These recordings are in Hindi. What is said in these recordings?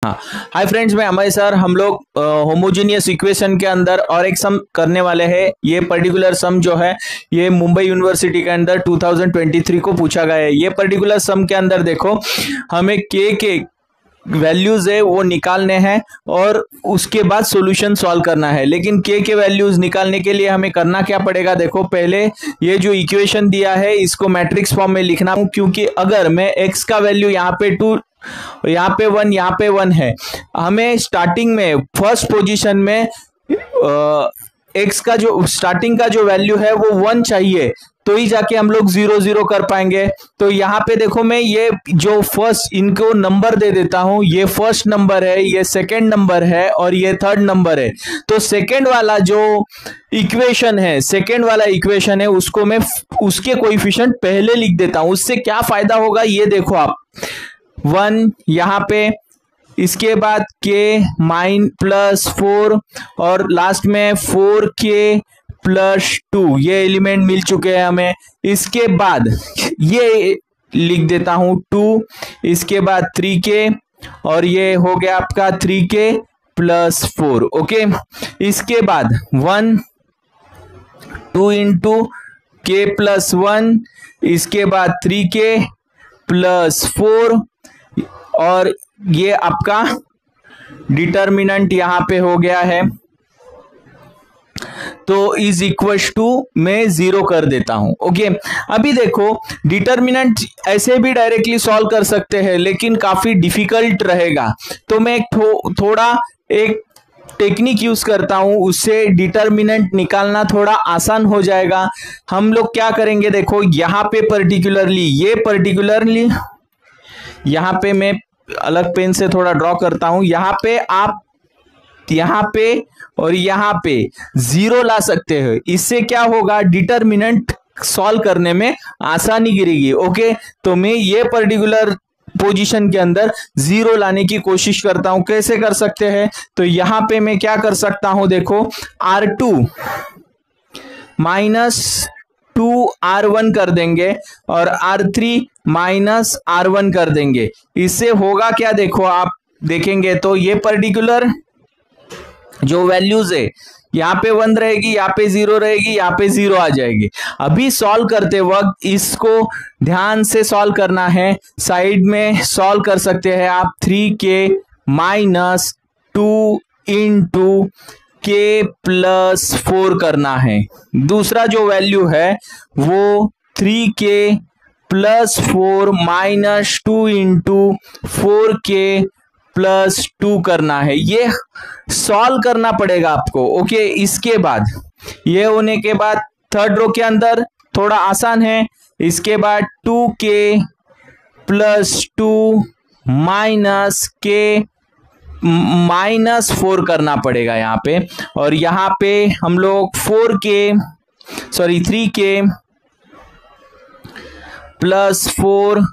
हाँ, हाय फ्रेंड्स, मैं अमय सर। हम लोग होमोजेनियस इक्वेशन के अंदर और एक सम करने वाले हैं। ये पर्टिकुलर सम जो है ये मुंबई यूनिवर्सिटी के अंदर 2023 को पूछा गया है। ये पर्टिकुलर सम के अंदर देखो, हमें के वैल्यूज है वो निकालने हैं और उसके बाद सॉल्यूशन सॉल्व करना है। लेकिन के वैल्यूज निकालने के लिए हमें करना क्या पड़ेगा, देखो पहले ये जो इक्वेशन दिया है इसको मैट्रिक्स फॉर्म में लिखना हूं, क्योंकि अगर मैं x का वैल्यू यहाँ पे 2, यहाँ पे 1, यहाँ पे 1 है, हमें स्टार्टिंग में फर्स्ट पोजीशन में x का जो स्टार्टिंग का जो वैल्यू है वो 1 चाहिए, तो ही जाके हम लोग 0 0 कर पाएंगे। तो यहाँ पे देखो, मैं ये जो फर्स्ट इनको नंबर दे देता हूं, ये फर्स्ट नंबर है, ये सेकंड नंबर है और ये थर्ड नंबर है। तो सेकंड वाला जो इक्वेशन है, सेकंड वाला इक्वेशन है, उसको मैं उसके कोएफिशिएंट पहले लिख देता हूं। उससे क्या फायदा होगा ये देखो आप, 1 यहाँ पे, इसके बाद के -4 और लास्ट में 4k+2, ये एलिमेंट मिल चुके हैं हमें। इसके बाद ये लिख देता हूं 2, इसके बाद 3k और ये हो गया आपका 3k+4। ओके, इसके बाद 1 2 इंटू k+1, इसके बाद 3k+4 और ये आपका डिटर्मिनेंट यहां पे हो गया है। तो इज इक्वल टू मैं 0 कर देता हूं। ओके, अभी देखो डिटर्मिनेंट ऐसे भी डायरेक्टली सॉल्व कर सकते हैं, लेकिन काफी डिफिकल्ट रहेगा। तो मैं थोड़ा एक टेक्निक यूज करता हूं, उससे डिटर्मिनेंट निकालना थोड़ा आसान हो जाएगा। हम लोग क्या करेंगे, देखो यहाँ पे पर्टिकुलरली यहाँ पे मैं अलग पेन से थोड़ा ड्रॉ करता हूं। यहाँ पे आप यहाँ पे और यहाँ पे 0 ला सकते हो। इससे क्या होगा, डिटर्मिनेंट सॉल्व करने में आसानी गिरेगी। ओके, तो मैं ये पर्टिकुलर पोजीशन के अंदर 0 लाने की कोशिश करता हूं। कैसे कर सकते हैं, तो यहाँ पे मैं क्या कर सकता हूं, देखो R2 -2R1 कर देंगे और R3 -R1 कर देंगे। इससे होगा क्या, देखो आप देखेंगे तो ये पर्टिकुलर जो वैल्यूज है, यहाँ पे 1 रहेगी, यहाँ पे 0 रहेगी, यहाँ पे 0 आ जाएगी। अभी सॉल्व करते वक्त इसको ध्यान से सॉल्व करना है। साइड में सॉल्व कर सकते हैं आप। 3k-2 इंटू k+4 करना है। दूसरा जो वैल्यू है वो 3k+4 -2 इंटू 4k+2 करना है। ये सॉल्व करना पड़ेगा आपको। ओके, इसके बाद ये होने के बाद थर्ड रो के अंदर थोड़ा आसान है। इसके बाद 2k+2 -k-4 करना पड़ेगा यहाँ पे, और यहाँ पे हम लोग 3k+4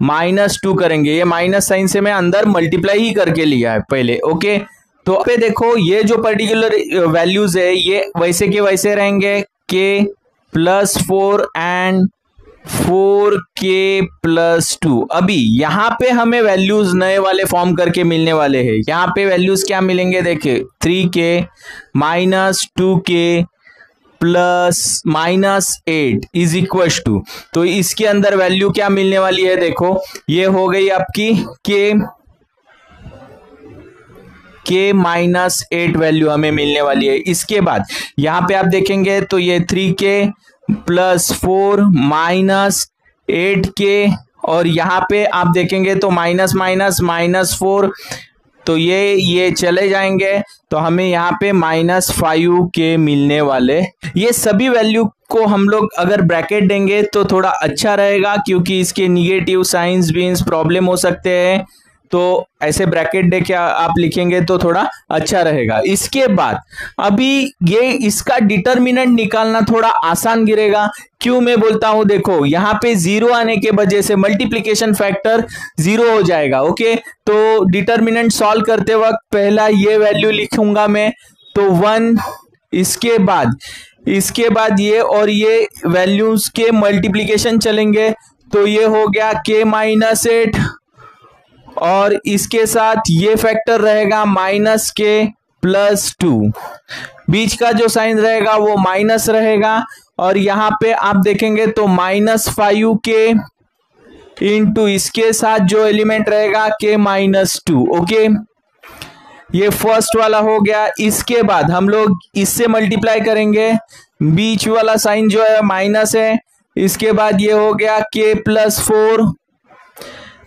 -4k-2 करेंगे। ये माइनस साइन से मैं अंदर मल्टीप्लाई ही करके लिया है पहले। ओके, तो पे देखो ये जो पर्टिकुलर वैल्यूज है ये वैसे के वैसे रहेंगे, k+4 एंड 4k+2। अभी यहाँ पे हमें वैल्यूज नए वाले फॉर्म करके मिलने वाले हैं। यहाँ पे वैल्यूज क्या मिलेंगे, देखिए 3k -2k +-8 is equal to, तो इसके अंदर वैल्यू क्या मिलने वाली है, देखो ये हो गई आपकी k-8 वैल्यू हमें मिलने वाली है। इसके बाद यहाँ पे आप देखेंगे तो ये 3k+4 -8k और यहाँ पे आप देखेंगे तो -4, तो ये चले जाएंगे, तो हमें यहाँ पे -5k मिलने वाले। ये सभी वैल्यू को हम लोग अगर ब्रैकेट देंगे तो थोड़ा अच्छा रहेगा, क्योंकि इसके निगेटिव साइंस भी प्रॉब्लम हो सकते हैं। तो ऐसे ब्रैकेट दे के आप लिखेंगे तो थोड़ा अच्छा रहेगा। इसके बाद अभी ये इसका डिटर्मिनेंट निकालना थोड़ा आसान गिरेगा। क्यों मैं बोलता हूं, देखो यहाँ पे 0 आने के वजह से मल्टीप्लिकेशन फैक्टर 0 हो जाएगा। ओके, तो डिटर्मिनेंट सॉल्व करते वक्त पहला ये वैल्यू लिखूंगा मैं, तो 1, इसके बाद ये और ये वैल्यूज के मल्टीप्लिकेशन चलेंगे, तो ये हो गया k-8 और इसके साथ ये फैक्टर रहेगा माइनस के प्लस 2, बीच का जो साइन रहेगा वो माइनस रहेगा, और यहाँ पे आप देखेंगे तो -5k इंटू इसके साथ जो एलिमेंट रहेगा k-2। ओके, ये फर्स्ट वाला हो गया। इसके बाद हम लोग इससे मल्टीप्लाई करेंगे, बीच वाला साइन जो है माइनस है। इसके बाद ये हो गया k+4,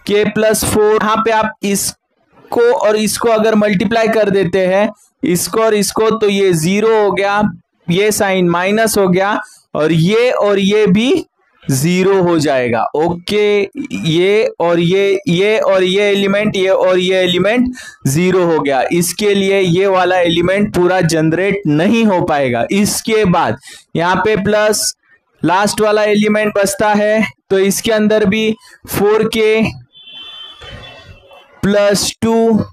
यहाँ पे आप इसको और इसको अगर मल्टीप्लाई कर देते हैं, इसको और इसको, तो ये 0 हो गया, ये साइन माइनस हो गया, और ये भी 0 हो जाएगा। ओके, ये और ये एलिमेंट, ये और ये एलिमेंट 0 हो गया। इसके लिए ये वाला एलिमेंट पूरा जनरेट नहीं हो पाएगा। इसके बाद यहाँ पे प्लस लास्ट वाला एलिमेंट बचता है, तो इसके अंदर भी 4k + 2,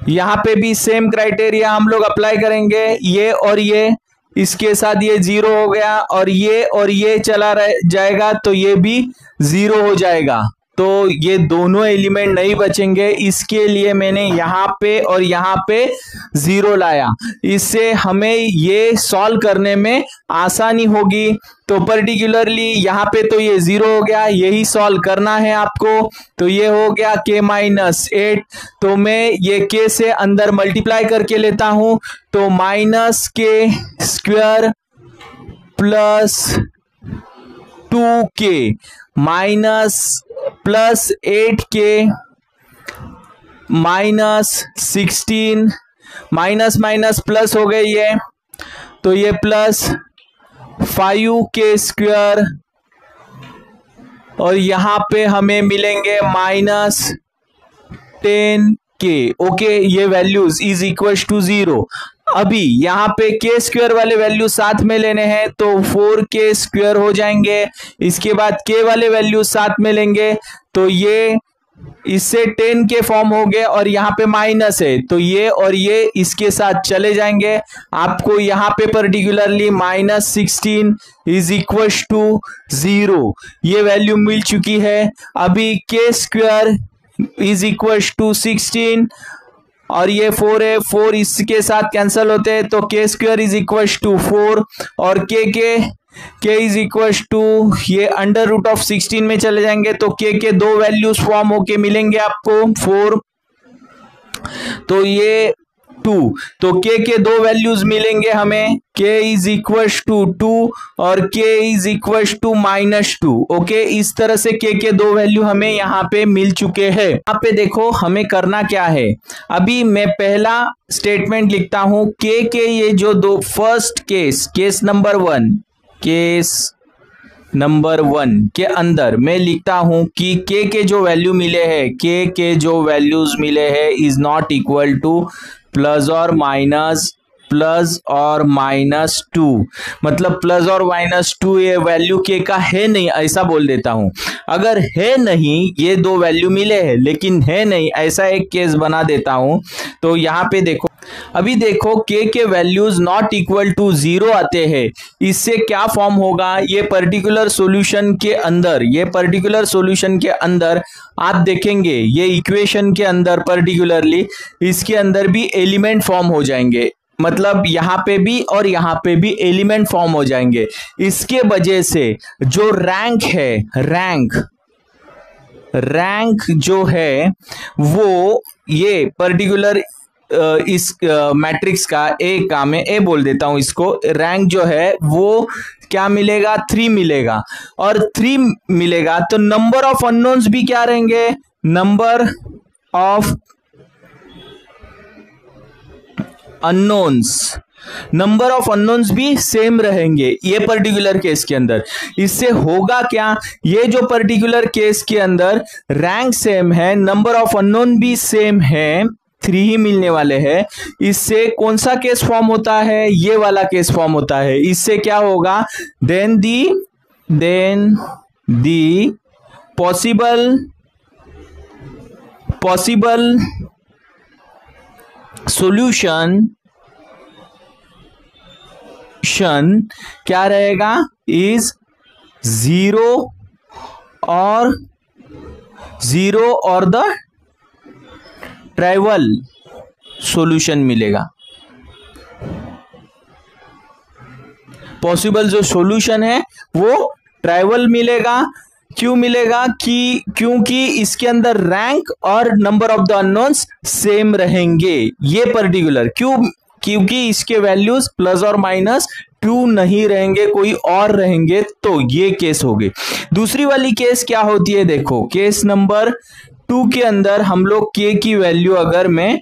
यहाँ पे भी सेम क्राइटेरिया हम लोग अप्लाई करेंगे। ये और ये, इसके साथ ये 0 हो गया, और ये चला जाएगा, तो ये भी 0 हो जाएगा। तो ये दोनों एलिमेंट नहीं बचेंगे, इसके लिए मैंने यहाँ पे और यहाँ पे 0 लाया। इससे हमें ये सॉल्व करने में आसानी होगी। तो पर्टिकुलरली यहाँ पे तो ये 0 हो गया, यही सॉल्व करना है आपको। तो ये हो गया k-8, तो मैं ये k से अंदर मल्टीप्लाई करके लेता हूं, तो -k² + 2k +8k -16, minus minus plus हो गई है, तो ये +5k², और यहाँ पे हमें मिलेंगे -10k। ओके, ये वैल्यूज इज इक्वल टू 0। अभी यहाँ पे k² वाले वैल्यू साथ में लेने हैं, तो 4k² हो जाएंगे। इसके बाद k वाले वैल्यू साथ में लेंगे, तो ये इससे 10 के फॉर्म हो गए, और यहाँ पे माइनस है, तो ये और ये इसके साथ चले जाएंगे। आपको यहाँ पे पर्टिकुलरली -16 इज इक्वल टू 0 ये वैल्यू मिल चुकी है। अभी k² इज इक्वल टू 16, और ये 4 है, 4 इसके साथ कैंसिल होते हैं, तो k² इज इक्वल टू 4, और k इज इक्वल टू ये √16 में चले जाएंगे, तो k के 2 वैल्यूज फॉर्म होके मिलेंगे आपको 4, तो ये 2, तो k के 2 वैल्यूज मिलेंगे हमें, k इज इक्वल टू 2 और k is equal to -2। Okay, इस तरह से k के 2 वैल्यू हमें यहाँ पे मिल चुके हैं। यहाँ पे देखो हमें करना क्या है। अभी मैं पहला स्टेटमेंट लिखता हूं, k के ये जो दो फर्स्ट केस नंबर 1 के अंदर मैं लिखता हूं कि k के जो वैल्यू मिले हैं, k के जो वैल्यूज मिले हैं इज नॉट इक्वल टू +और -2, मतलब प्लस और -2 ये वैल्यू k का है नहीं, ऐसा बोल देता हूं। अगर है नहीं, ये दो वैल्यू मिले हैं लेकिन है नहीं, ऐसा एक केस बना देता हूं। तो यहाँ पे देखो, अभी देखो k के वैल्यूज नॉट इक्वल टू 0 आते हैं, इससे क्या फॉर्म होगा, ये पर्टिकुलर सॉल्यूशन के अंदर आप देखेंगे, ये इक्वेशन के अंदर पर्टिकुलरली इसके अंदर भी एलिमेंट फॉर्म हो जाएंगे, मतलब यहाँ पे भी और यहाँ पे भी एलिमेंट फॉर्म हो जाएंगे। इसके वजह से जो रैंक है, रैंक जो है वो ये पर्टिकुलर इस मैट्रिक्स का मैं ए बोल देता हूं इसको, रैंक जो है वो क्या मिलेगा, 3 मिलेगा। और 3 मिलेगा तो नंबर ऑफ अननोन्स भी क्या रहेंगे, नंबर ऑफ अननोन्स भी सेम रहेंगे ये पर्टिकुलर केस के अंदर। इससे होगा क्या, ये जो पर्टिकुलर केस के अंदर रैंक सेम है, नंबर ऑफ अननोन भी सेम है, 3 ही मिलने वाले हैं, इससे कौन सा केस फॉर्म होता है, ये वाला केस फॉर्म होता है। इससे क्या होगा, देन दी पॉसिबल सॉल्यूशन क्या रहेगा, इज 0 और द ट्राइवल सॉल्यूशन मिलेगा। पॉसिबल जो सॉल्यूशन है वो ट्राइवल मिलेगा। क्यों मिलेगा? क्योंकि इसके अंदर रैंक और number of the unknowns same रहेंगे। ये पर्टिकुलर क्योंकि इसके वैल्यूज प्लस और माइनस 2 नहीं रहेंगे, कोई और रहेंगे। तो ये केस हो गई। दूसरी वाली केस क्या होती है? देखो, केस नंबर 2 के अंदर हम लोग के की वैल्यू अगर मैं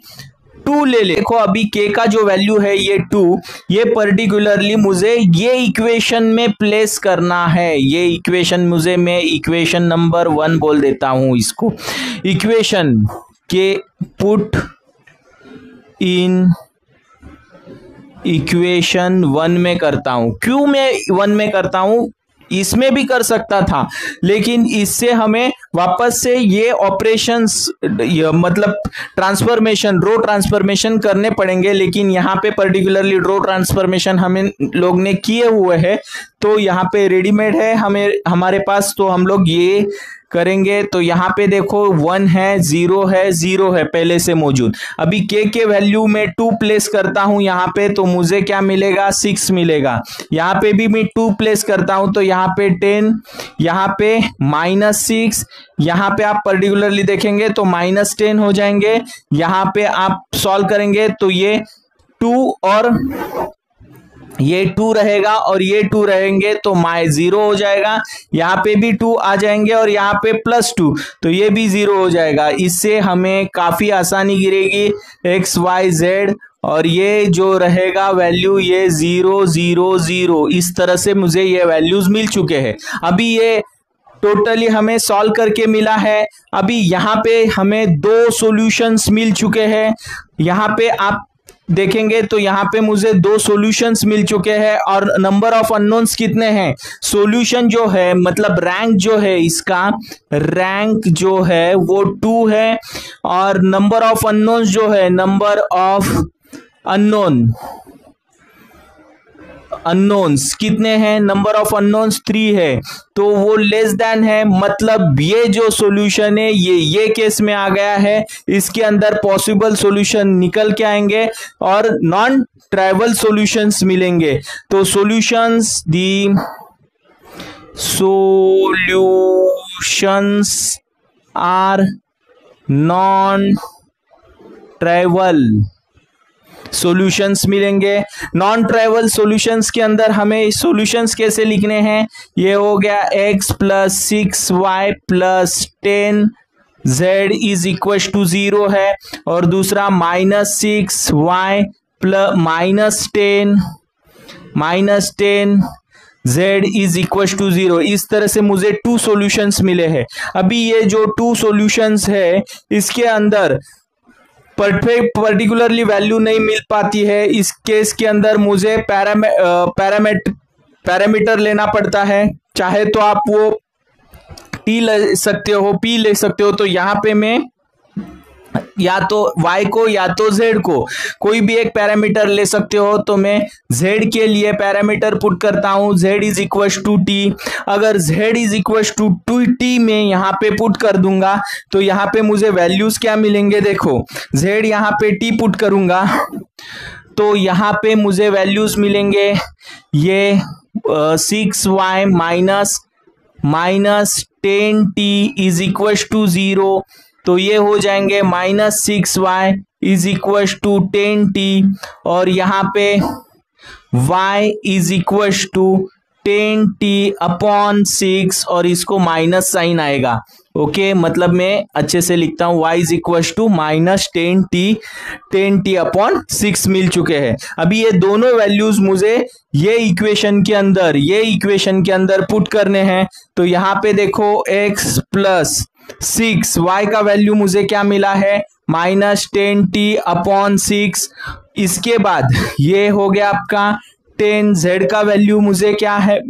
2 ले देखो, अभी के का जो वैल्यू है ये 2, ये पर्टिकुलरली मुझे ये इक्वेशन में प्लेस करना है। ये इक्वेशन मुझे, मैं इक्वेशन नंबर 1 बोल देता हूं इसको। इक्वेशन के पुट इन इक्वेशन 1 में करता हूं। क्यों मैं 1 में करता हूं? इसमें भी कर सकता था, लेकिन इससे हमें वापस से ये ऑपरेशंस मतलब ट्रांसफॉर्मेशन, रो ट्रांसफॉर्मेशन करने पड़ेंगे। लेकिन यहाँ पे पर्टिकुलरली रो ट्रांसफॉर्मेशन हमें लोग ने किए हुए हैं, तो यहाँ पे रेडीमेड है हमारे पास, तो हम लोग ये करेंगे। तो यहाँ पे देखो 1 है, 0 है, 0 है पहले से मौजूद। अभी के वैल्यू में 2 प्लेस करता हूं यहाँ पे, तो मुझे क्या मिलेगा? 6 मिलेगा। यहाँ पे भी मैं 2 प्लेस करता हूं, तो यहाँ पे 10, यहाँ पे -6, यहाँ पे आप पर्टिकुलरली देखेंगे तो -10 हो जाएंगे। यहाँ पे आप सॉल्व करेंगे तो ये 2 और ये 2 रहेगा और ये 2 रहेंगे, तो -0 हो जाएगा। यहाँ पे भी 2 आ जाएंगे और यहाँ पे +2, तो ये भी 0 हो जाएगा। इससे हमें काफी आसानी गिरेगी x y z, और ये जो रहेगा वैल्यू ये 0 0 0, इस तरह से मुझे ये वैल्यूज मिल चुके हैं। अभी ये टोटली हमें सॉल्व करके मिला है। अभी यहाँ पे हमें 2 सॉल्यूशंस मिल चुके हैं। यहाँ पे आप देखेंगे तो यहाँ पे मुझे 2 सॉल्यूशंस मिल चुके हैं, और नंबर ऑफ अननोन्स कितने हैं? सॉल्यूशन जो है, मतलब रैंक जो है, इसका रैंक जो है वो 2 है, और नंबर ऑफ अननोन्स जो है, नंबर ऑफ अननोन्स कितने हैं? नंबर ऑफ अननोन्स 3 है, तो वो लेस देन है। मतलब ये जो सॉल्यूशन है ये केस में आ गया है। इसके अंदर पॉसिबल सॉल्यूशन निकल के आएंगे और नॉन ट्राइवल सॉल्यूशंस मिलेंगे। तो solutions are non trivial solutions मिलेंगे। नॉन ट्राइवल सॉल्यूशंस के अंदर हमें सॉल्यूशंस कैसे लिखने हैं? ये हो गया x + 6y + 10z is equal to 0 है, और दूसरा -6y -10 z is equal to 0। इस तरह से मुझे 2 सॉल्यूशंस मिले हैं। अभी ये जो 2 सॉल्यूशंस है, इसके अंदर पर्टिकुलरली वैल्यू नहीं मिल पाती है। इस केस के अंदर मुझे पैरामीटर लेना पड़ता है। चाहे तो आप वो t ले सकते हो, p ले सकते हो। तो यहाँ पे मैं या तो y को या तो z को कोई भी एक पैरामीटर ले सकते हो। तो मैं z के लिए पैरामीटर पुट करता हूं, z is equal to t। अगर z is equal to t में यहाँ पे पुट कर दूंगा तो यहाँ पे मुझे वैल्यूज क्या मिलेंगे? देखो, z यहाँ पे t पुट करूंगा तो यहाँ पे मुझे वैल्यूज मिलेंगे ये 6y -10t is equal to 0। तो ये हो जाएंगे -6y is equal to 10t, और यहाँ पे y is equal to 10t/6, और इसको माइनस साइन आएगा। ओके, मतलब मैं अच्छे से लिखता हूं, y is equal to -10t/6 मिल चुके हैं। अभी ये दोनों वैल्यूज मुझे ये इक्वेशन के अंदर पुट करने हैं। तो यहाँ पे देखो x + 6y का वैल्यू मुझे क्या मिला है? -10t/6। इसके बाद ये हो गया आपका 10z का वैल्यू मुझे क्या है,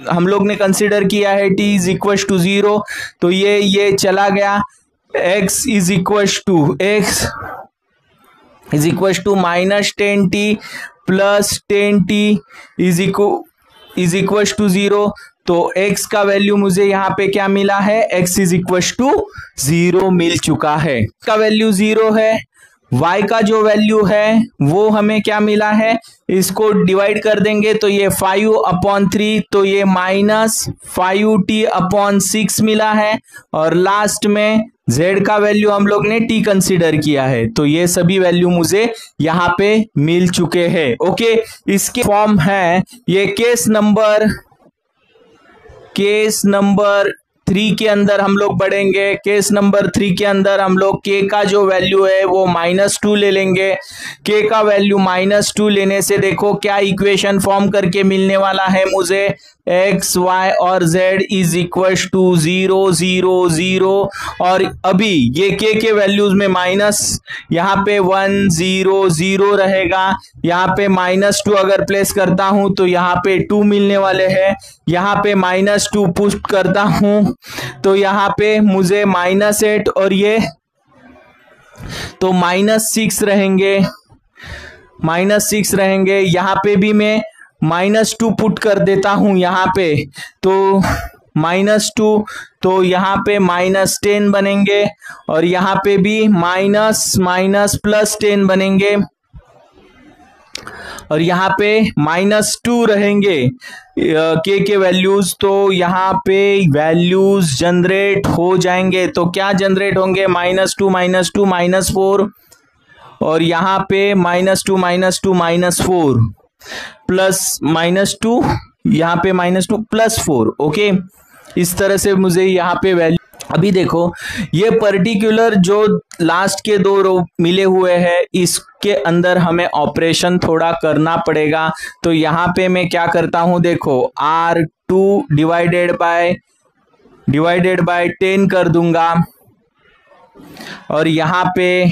हम लोग ने कंसीडर किया है t इज इक्वल टू 0। तो ये चला गया। x is equal to -10t + 10t is equal to 0। तो x का वैल्यू मुझे यहाँ पे क्या मिला है? x इज इक्वल टू 0 मिल चुका है। का वैल्यू 0 है, y का जो वैल्यू है वो हमें क्या मिला है, इसको डिवाइड कर देंगे तो ये 5/3, तो ये -5t/6 मिला है। और लास्ट में z का वैल्यू हम लोग ने t कंसीडर किया है, तो ये सभी वैल्यू मुझे यहाँ पे मिल चुके हैं। ओके, इसके फॉर्म है ये केस नंबर 3 के अंदर हम लोग बढ़ेंगे। केस नंबर 3 के अंदर हम लोग k का जो वैल्यू है वो -2 ले लेंगे। k का वैल्यू -2 लेने से देखो क्या इक्वेशन फॉर्म करके मिलने वाला है मुझे, x y और z इज इक्वल टू 0 0 0। और अभी ये k के वैल्यूज में माइनस यहाँ पे 1 0 0 रहेगा, यहाँ पे -2 अगर प्लेस करता हूं तो यहाँ पे 2 मिलने वाले हैं। यहाँ पे -2 पुट करता हूं तो यहाँ पे मुझे -8 और ये तो -6 रहेंगे, -6 रहेंगे। यहाँ पे भी मैं -2 पुट कर देता हूं यहाँ पे, तो -2, तो यहाँ पे -10 बनेंगे और यहाँ पे भी +10 बनेंगे और यहाँ पे -2 रहेंगे k के वैल्यूज। तो यहाँ पे वैल्यूज जनरेट हो जाएंगे, तो क्या जनरेट होंगे, -2 -2 -4 और यहाँ पे -2 -2 -4 प्लस -2, यहाँ पे -2 +4। ओके, इस तरह से मुझे यहाँ पे वैल्यू। अभी देखो ये पर्टिकुलर जो लास्ट के 2 रो मिले हुए हैं इसके अंदर हमें ऑपरेशन थोड़ा करना पड़ेगा। तो यहाँ पे मैं क्या करता हूँ, देखो R2 डिवाइडेड बाय 10 कर दूंगा और यहाँ पे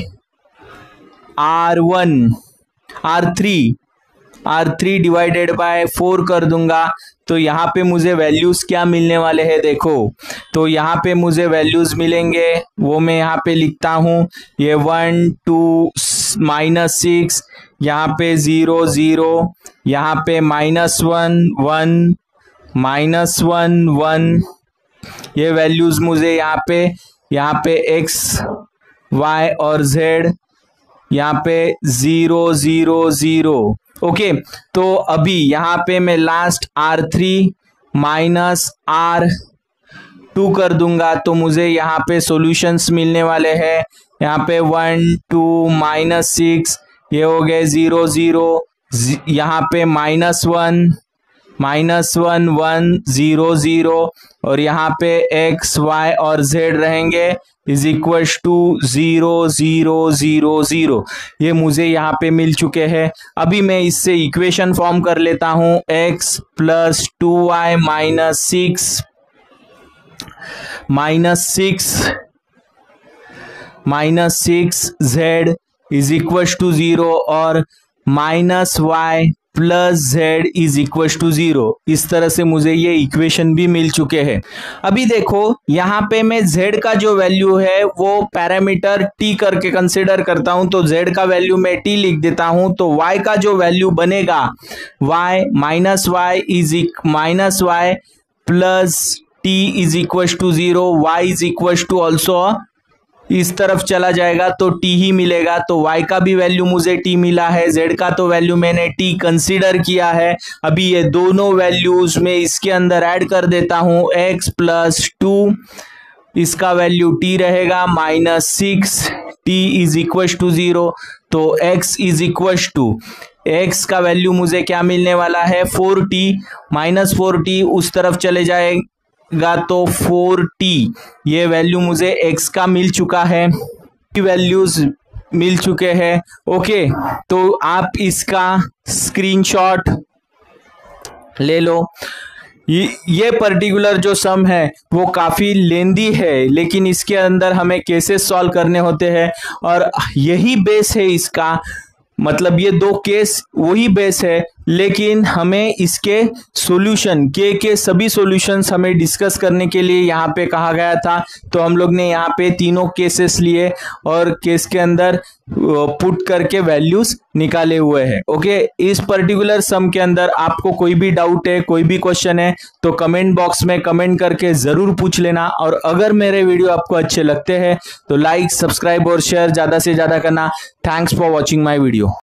R3 डिवाइडेड बाय 4 कर दूंगा। तो यहाँ पे मुझे वैल्यूज क्या मिलने वाले हैं, देखो तो यहाँ पे मुझे वैल्यूज मिलेंगे, वो मैं यहाँ पे लिखता हूँ, ये 1 2 -6, यहाँ पे 0 0, यहाँ पे -1 1 -1 1। ये वैल्यूज मुझे यहाँ पे x y और z यहाँ पे 0 0 0। ओके, तो अभी यहाँ पे मैं लास्ट R3 -R2 कर दूंगा तो मुझे यहाँ पे सॉल्यूशंस मिलने वाले हैं। यहाँ पे 1 2 -6, ये हो गए 0 0, यहाँ पे -1 -1 1 0 0 और यहाँ पे x y और z रहेंगे इज इक्वल टू 0 0 0 0। ये मुझे यहाँ पे मिल चुके हैं। अभी मैं इससे इक्वेशन फॉर्म कर लेता हूँ, x + 2y -6 z is equal to 0 और -y + z is equal to 0। इस तरह से मुझे ये इक्वेशन भी मिल चुके हैं। अभी देखो यहाँ पे मैं z का जो वैल्यू है वो पैरामीटर t करके कंसिडर करता हूं, तो z का वैल्यू मैं t लिख देता हूं। तो y का जो वैल्यू बनेगा y + t is equal to 0, y is equal to also इस तरफ चला जाएगा तो t ही मिलेगा। तो y का भी वैल्यू मुझे t मिला है, z का तो वैल्यू मैंने t कंसीडर किया है। अभी ये दोनों वैल्यूज में इसके अंदर ऐड कर देता हूं, x + 2 इसका वैल्यू t रहेगा -6 t इज इक्वल टू 0। तो x is equal to x का वैल्यू मुझे क्या मिलने वाला है, 4t -4t उस तरफ चले जाएगा तो 4t। ये वैल्यू मुझे x का मिल चुका है, वैल्यूज मिल चुके हैं। ओके, तो आप इसका स्क्रीनशॉट ले लो। ये पर्टिकुलर जो सम है वो काफ़ी लेंदी है, लेकिन इसके अंदर हमें केसेस सॉल्व करने होते हैं और यही बेस है इसका, मतलब ये 2 केस वही बेस है लेकिन हमें इसके सॉल्यूशन के सभी सॉल्यूशंस हमें डिस्कस करने के लिए यहाँ पे कहा गया था। तो हम लोग ने यहाँ पे तीनों केसेस लिए और केस के अंदर पुट करके वैल्यूज निकाले हुए हैं। ओके, इस पर्टिकुलर सम के अंदर आपको कोई भी डाउट है, कोई भी क्वेश्चन है तो कमेंट बॉक्स में कमेंट करके जरूर पूछ लेना। और अगर मेरे वीडियो आपको अच्छे लगते हैं तो लाइक, सब्सक्राइब और शेयर ज्यादा से ज्यादा करना। Thanks for watching my video.